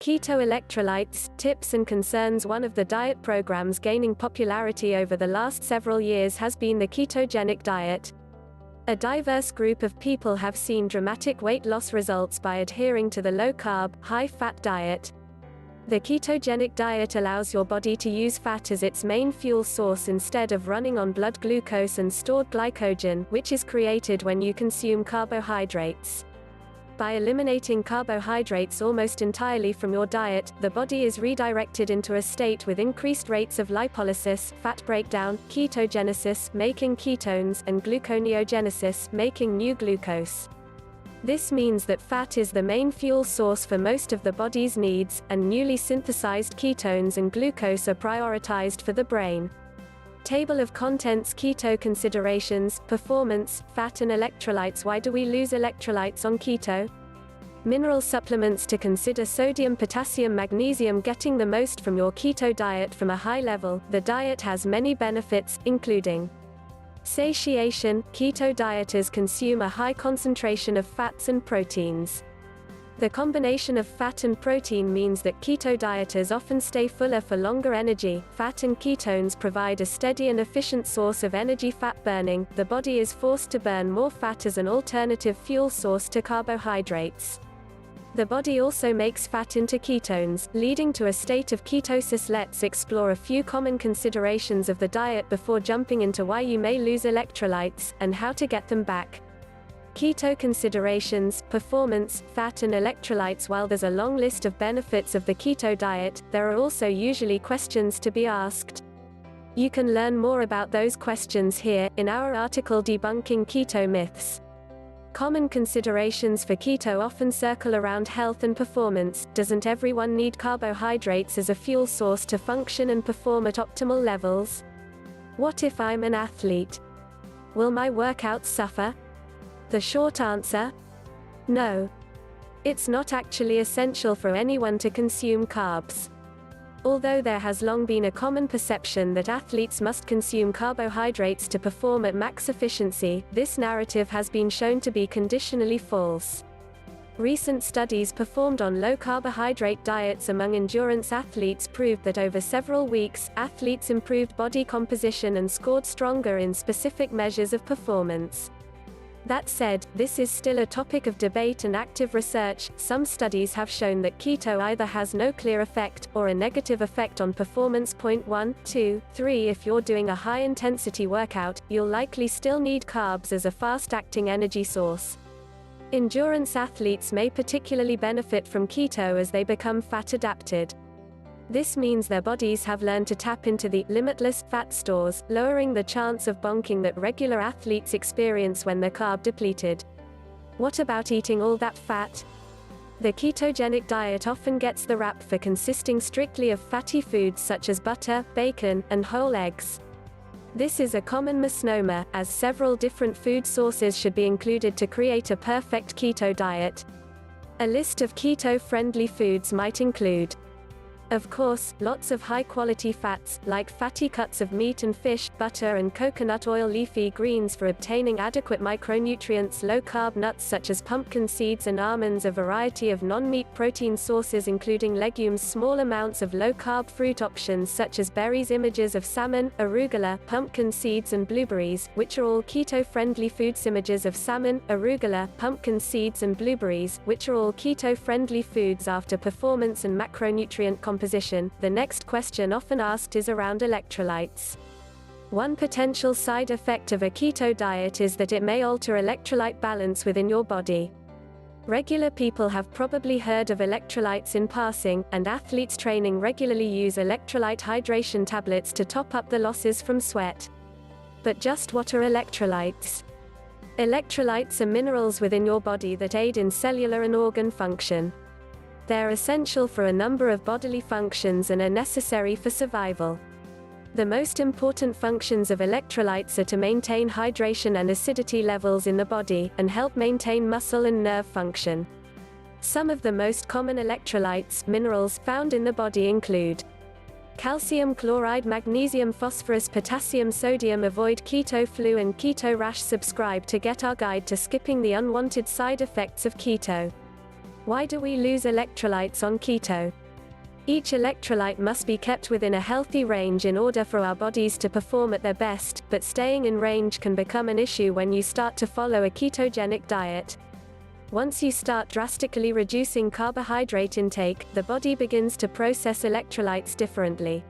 Keto Electrolytes, Tips and Concerns. One of the diet programs gaining popularity over the last several years has been the ketogenic diet. A diverse group of people have seen dramatic weight loss results by adhering to the low-carb, high-fat diet. The ketogenic diet allows your body to use fat as its main fuel source instead of running on blood glucose and stored glycogen, which is created when you consume carbohydrates. By eliminating carbohydrates almost entirely from your diet, the body is redirected into a state with increased rates of lipolysis, fat breakdown, ketogenesis, making ketones, and gluconeogenesis, making new glucose. This means that fat is the main fuel source for most of the body's needs, and newly synthesized ketones and glucose are prioritized for the brain. Table of contents: keto considerations, performance, fat and electrolytes. Why do we lose electrolytes on keto? Mineral supplements to consider: sodium, potassium, magnesium. Getting the most from your keto diet from a high level. The diet has many benefits, including satiation. Keto dieters consume a high concentration of fats and proteins. The combination of fat and protein means that keto dieters often stay fuller for longer. Energy. Fat and ketones provide a steady and efficient source of energy. Fat burning. The body is forced to burn more fat as an alternative fuel source to carbohydrates. The body also makes fat into ketones, leading to a state of ketosis. Let's explore a few common considerations of the diet before jumping into why you may lose electrolytes, and how to get them back. Keto considerations: performance, fat and electrolytes. While there's a long list of benefits of the keto diet, there are also usually questions to be asked. You can learn more about those questions here, in our article Debunking Keto Myths. Common considerations for keto often circle around health and performance. Doesn't everyone need carbohydrates as a fuel source to function and perform at optimal levels? What if I'm an athlete? Will my workouts suffer? The short answer? No. It's not actually essential for anyone to consume carbs. Although there has long been a common perception that athletes must consume carbohydrates to perform at max efficiency, this narrative has been shown to be conditionally false. Recent studies performed on low-carbohydrate diets among endurance athletes proved that over several weeks, athletes improved body composition and scored stronger in specific measures of performance. That said, this is still a topic of debate and active research. Some studies have shown that keto either has no clear effect, or a negative effect on performance. 1, 2, 3 If you're doing a high-intensity workout, you'll likely still need carbs as a fast-acting energy source. Endurance athletes may particularly benefit from keto as they become fat-adapted. This means their bodies have learned to tap into the limitless fat stores, lowering the chance of bonking that regular athletes experience when they're carb depleted. What about eating all that fat? The ketogenic diet often gets the rap for consisting strictly of fatty foods such as butter, bacon, and whole eggs. This is a common misnomer, as several different food sources should be included to create a perfect keto diet. A list of keto-friendly foods might include, of course, lots of high-quality fats, like fatty cuts of meat and fish, butter and coconut oil, leafy greens for obtaining adequate micronutrients, low-carb nuts such as pumpkin seeds and almonds, a variety of non-meat protein sources including legumes, small amounts of low-carb fruit options such as berries, images of salmon, arugula, pumpkin seeds and blueberries, which are all keto-friendly foods. Images of salmon, arugula, pumpkin seeds and blueberries, which are all keto-friendly foods after performance and macronutrient composition. The next question often asked is around electrolytes. One potential side effect of a keto diet is that it may alter electrolyte balance within your body. Regular people have probably heard of electrolytes in passing, and athletes training regularly use electrolyte hydration tablets to top up the losses from sweat. But just what are electrolytes? Electrolytes are minerals within your body that aid in cellular and organ function. They're essential for a number of bodily functions and are necessary for survival. The most important functions of electrolytes are to maintain hydration and acidity levels in the body, and help maintain muscle and nerve function. Some of the most common electrolytes, minerals, found in the body include calcium chloride, magnesium, phosphorus, potassium, sodium. Avoid keto flu and keto rash. Subscribe to get our guide to skipping the unwanted side effects of keto. Why do we lose electrolytes on keto? Each electrolyte must be kept within a healthy range in order for our bodies to perform at their best, but staying in range can become an issue when you start to follow a ketogenic diet. Once you start drastically reducing carbohydrate intake, the body begins to process electrolytes differently.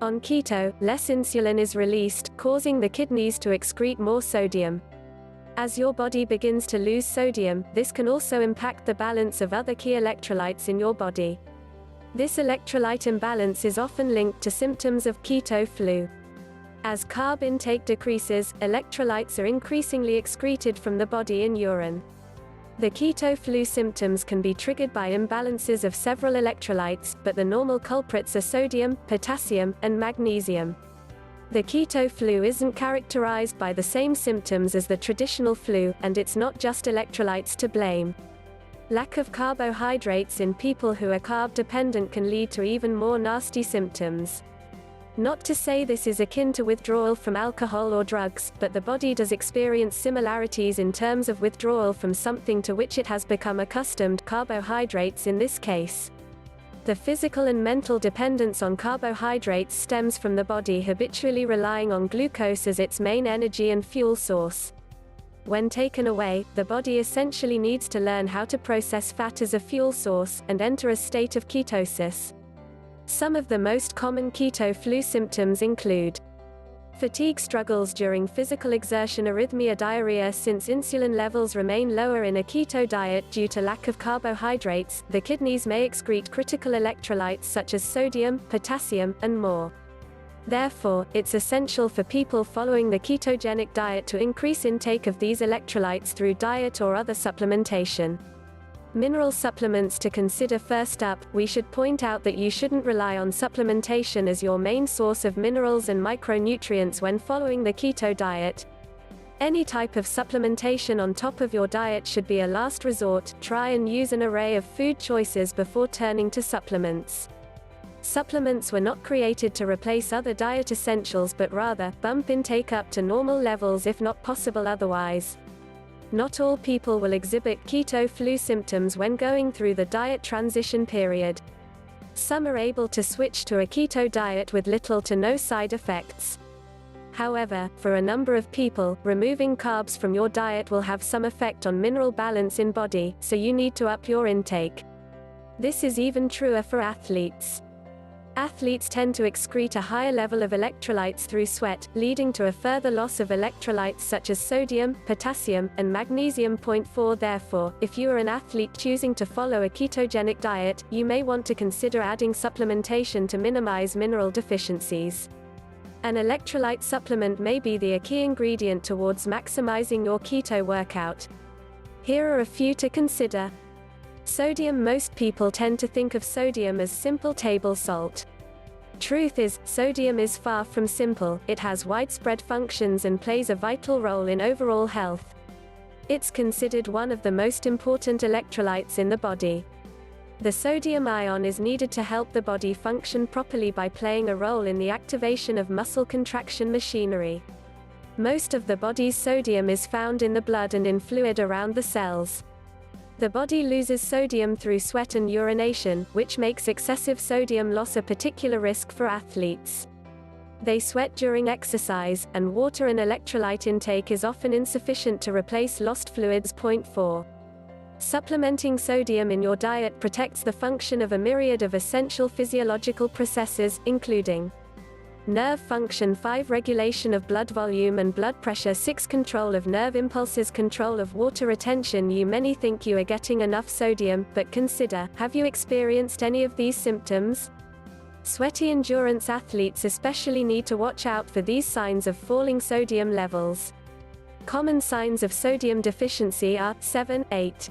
On keto, less insulin is released, causing the kidneys to excrete more sodium. As your body begins to lose sodium, this can also impact the balance of other key electrolytes in your body. This electrolyte imbalance is often linked to symptoms of keto flu. As carb intake decreases, electrolytes are increasingly excreted from the body in urine. The keto flu symptoms can be triggered by imbalances of several electrolytes, but the normal culprits are sodium, potassium, and magnesium. The keto flu isn't characterized by the same symptoms as the traditional flu, and it's not just electrolytes to blame. Lack of carbohydrates in people who are carb-dependent can lead to even more nasty symptoms. Not to say this is akin to withdrawal from alcohol or drugs, but the body does experience similarities in terms of withdrawal from something to which it has become accustomed, carbohydrates in this case. The physical and mental dependence on carbohydrates stems from the body habitually relying on glucose as its main energy and fuel source. When taken away, the body essentially needs to learn how to process fat as a fuel source, and enter a state of ketosis. Some of the most common keto flu symptoms include fatigue struggles during physical exertion, arrhythmia, diarrhea. Since insulin levels remain lower in a keto diet due to lack of carbohydrates, the kidneys may excrete critical electrolytes such as sodium, potassium, and more. Therefore, it's essential for people following the ketogenic diet to increase intake of these electrolytes through diet or other supplementation. Mineral supplements to consider. First up, we should point out that you shouldn't rely on supplementation as your main source of minerals and micronutrients when following the keto diet. Any type of supplementation on top of your diet should be a last resort. Try and use an array of food choices before turning to supplements. Supplements were not created to replace other diet essentials but rather, bump intake up to normal levels if not possible otherwise. Not all people will exhibit keto flu symptoms when going through the diet transition period. Some are able to switch to a keto diet with little to no side effects. However, for a number of people, removing carbs from your diet will have some effect on mineral balance in body, so you need to up your intake. This is even truer for athletes. Athletes tend to excrete a higher level of electrolytes through sweat, leading to a further loss of electrolytes such as sodium, potassium, and magnesium. 4 Therefore, if you are an athlete choosing to follow a ketogenic diet, you may want to consider adding supplementation to minimize mineral deficiencies. An electrolyte supplement may be the key ingredient towards maximizing your keto workout. Here are a few to consider. Sodium. Most people tend to think of sodium as simple table salt. Truth is, sodium is far from simple. It has widespread functions and plays a vital role in overall health. It's considered one of the most important electrolytes in the body. The sodium ion is needed to help the body function properly by playing a role in the activation of muscle contraction machinery. Most of the body's sodium is found in the blood and in fluid around the cells. The body loses sodium through sweat and urination, which makes excessive sodium loss a particular risk for athletes. They sweat during exercise, and water and electrolyte intake is often insufficient to replace lost fluids. 4. Supplementing sodium in your diet protects the function of a myriad of essential physiological processes, including nerve function. 5 Regulation of blood volume and blood pressure. 6 Control of nerve impulses. Control of water retention. You many think you are getting enough sodium, but consider, have you experienced any of these symptoms? Sweaty endurance athletes especially need to watch out for these signs of falling sodium levels. Common signs of sodium deficiency are 7, 8.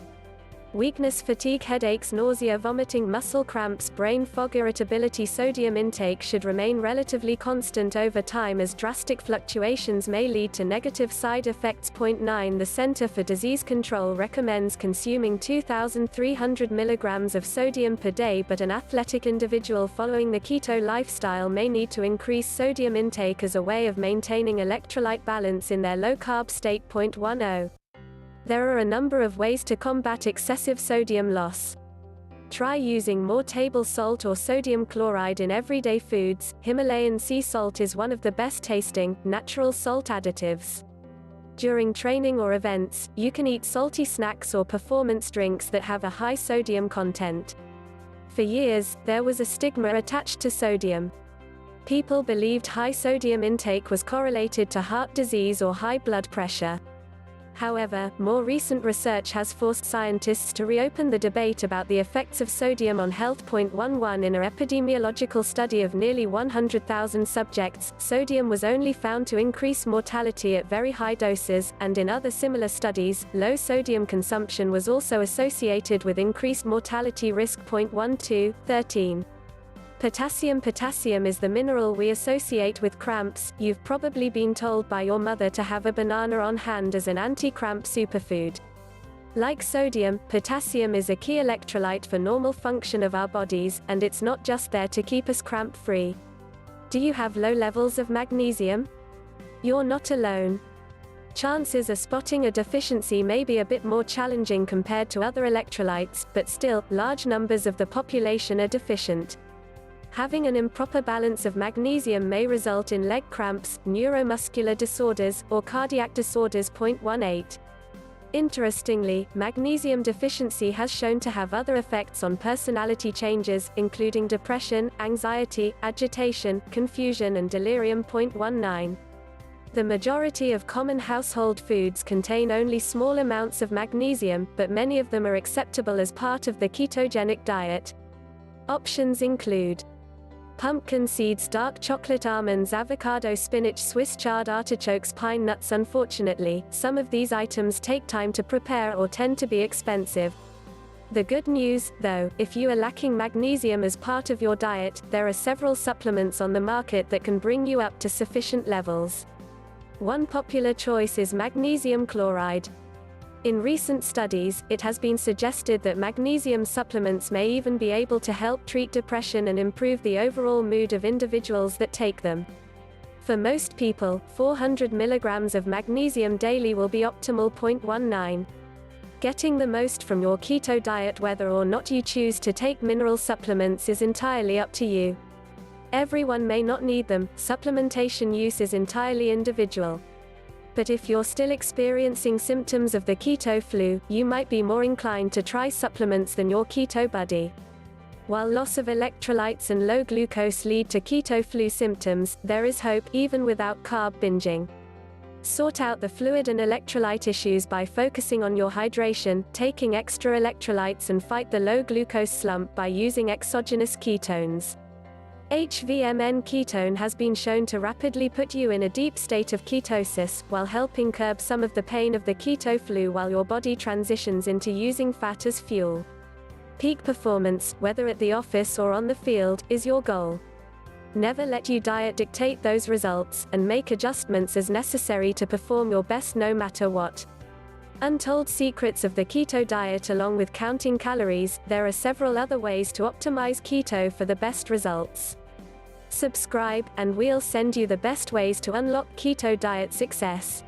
Weakness, fatigue, headaches, nausea, vomiting, muscle cramps, brain fog, irritability. Sodium intake should remain relatively constant over time as drastic fluctuations may lead to negative side effects. 9 The Center for Disease Control recommends consuming 2,300 mg of sodium per day, but an athletic individual following the keto lifestyle may need to increase sodium intake as a way of maintaining electrolyte balance in their low-carb state. 10 There are a number of ways to combat excessive sodium loss. Try using more table salt or sodium chloride in everyday foods. Himalayan sea salt is one of the best tasting, natural salt additives. During training or events, you can eat salty snacks or performance drinks that have a high sodium content. For years, there was a stigma attached to sodium. People believed high sodium intake was correlated to heart disease or high blood pressure. However, more recent research has forced scientists to reopen the debate about the effects of sodium on health. 11 In an epidemiological study of nearly 100,000 subjects, sodium was only found to increase mortality at very high doses, and in other similar studies, low sodium consumption was also associated with increased mortality risk. 13. Potassium is the mineral we associate with cramps. You've probably been told by your mother to have a banana on hand as an anti-cramp superfood. Like sodium, potassium is a key electrolyte for normal function of our bodies, and it's not just there to keep us cramp-free. Do you have low levels of magnesium? You're not alone. Chances of spotting a deficiency may be a bit more challenging compared to other electrolytes, but still, large numbers of the population are deficient. Having an improper balance of magnesium may result in leg cramps, neuromuscular disorders, or cardiac disorders. 18. Interestingly, magnesium deficiency has shown to have other effects on personality changes, including depression, anxiety, agitation, confusion, and delirium. 19. The majority of common household foods contain only small amounts of magnesium, but many of them are acceptable as part of the ketogenic diet. Options include pumpkin seeds, dark chocolate, almonds, avocado, spinach, Swiss chard, artichokes, pine nuts. Unfortunately, some of these items take time to prepare or tend to be expensive. The good news, though, if you are lacking magnesium as part of your diet, there are several supplements on the market that can bring you up to sufficient levels. One popular choice is magnesium chloride. In recent studies, it has been suggested that magnesium supplements may even be able to help treat depression and improve the overall mood of individuals that take them. For most people, 400 milligrams of magnesium daily will be optimal. 19. Getting the most from your keto diet. Whether or not you choose to take mineral supplements is entirely up to you. Everyone may not need them. Supplementation use is entirely individual. But if you're still experiencing symptoms of the keto flu, you might be more inclined to try supplements than your keto buddy. While loss of electrolytes and low glucose lead to keto flu symptoms, there is hope, even without carb binging. Sort out the fluid and electrolyte issues by focusing on your hydration, taking extra electrolytes, and fight the low glucose slump by using exogenous ketones. HVMN ketone has been shown to rapidly put you in a deep state of ketosis, while helping curb some of the pain of the keto flu while your body transitions into using fat as fuel. Peak performance, whether at the office or on the field, is your goal. Never let your diet dictate those results, and make adjustments as necessary to perform your best no matter what. Untold secrets of the keto diet. Along with counting calories, there are several other ways to optimize keto for the best results. Subscribe, and we'll send you the best ways to unlock keto diet success.